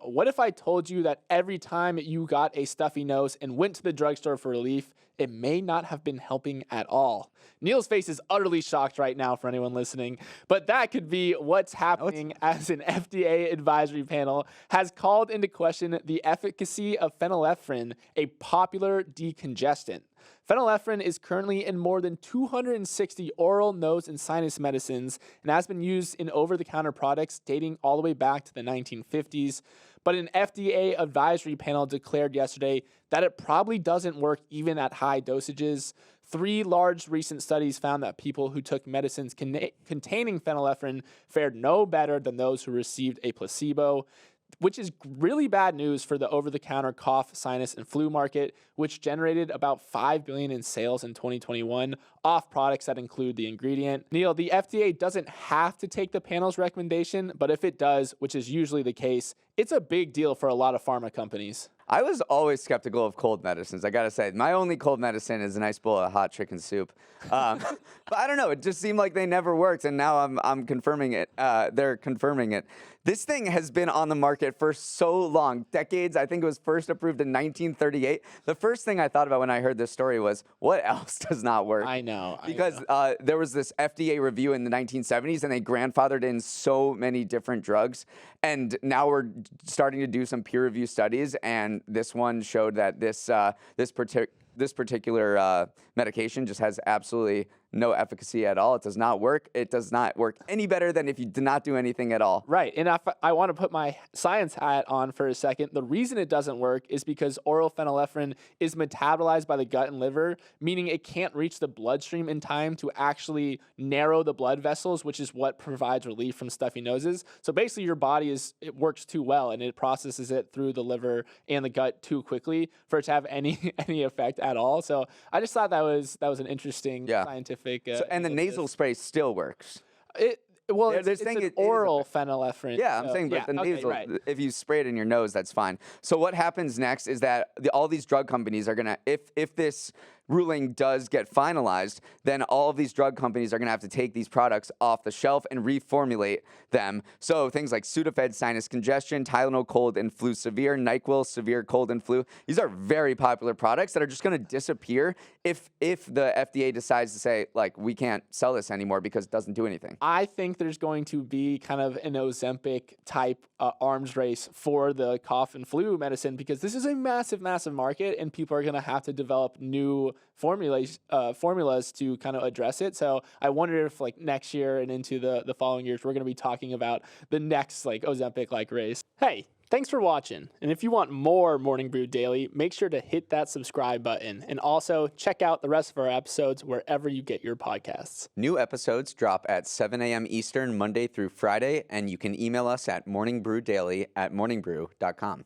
what if I told you that every time you got a stuffy nose and went to the drugstore for relief, it may not have been helping at all? Neal's face is utterly shocked right now for anyone listening, but that could be what's happening as an FDA advisory panel has called into question the efficacy of phenylephrine, a popular decongestant. Phenylephrine is currently in more than 260 oral, nose, and sinus medicines and has been used in over-the-counter products dating all the way back to the 1950s. But an FDA advisory panel declared yesterday that it probably doesn't work even at high dosages. 3 large recent studies found that people who took medicines containing phenylephrine fared no better than those who received a placebo, which is really bad news for the over-the-counter cough, sinus, and flu market, which generated about $5 billion in sales in 2021 off products that include the ingredient. Neal, the FDA doesn't have to take the panel's recommendation, but if it does, which is usually the case, it's a big deal for a lot of pharma companies. I was always skeptical of cold medicines. I gotta say, my only cold medicine is a nice bowl of hot chicken soup. But I don't know. It just seemed like they never worked, and now I'm confirming it. They're confirming it. This thing has been on the market for so long, decades. I think it was first approved in 1938. The first thing I thought about when I heard this story was, what else does not work? I know. Because there was this FDA review in the 1970s, and they grandfathered in so many different drugs. And now we're starting to do some peer review studies, and this one showed that this particular medication just has absolutely no efficacy at all. It does not work. It does not work any better than if you did not do anything at all. Right. And if I want to put my science hat on for a second, the reason it doesn't work is because oral phenylephrine is metabolized by the gut and liver, meaning it can't reach the bloodstream in time to actually narrow the blood vessels, which is what provides relief from stuffy noses. So basically your body it works too well and it processes it through the liver and the gut too quickly for it to have any effect at all. So I just thought that was an interesting scientific. And the nasal spray still works. It's an oral phenylephrine. Yeah, I'm saying, but the nasal, if you spray it in your nose, that's fine. So what happens next is that all these drug companies are gonna, if this ruling does get finalized, then all of these drug companies are going to have to take these products off the shelf and reformulate them. So things like Sudafed sinus congestion, Tylenol cold and flu severe, NyQuil severe cold and flu. These are very popular products that are just going to disappear if the FDA decides to say, like, we can't sell this anymore because it doesn't do anything. I think there's going to be kind of an Ozempic type arms race for the cough and flu medicine because this is a massive, massive market and people are going to have to develop new formulas to kind of address it. So I wonder if like next year and into the following years, we're going to be talking about the next like Ozempic like race. Hey, thanks for watching. And if you want more Morning Brew Daily, make sure to hit that subscribe button. And also check out the rest of our episodes wherever you get your podcasts. New episodes drop at 7 a.m. Eastern, Monday through Friday. And you can email us at morningbrewdaily@morningbrew.com.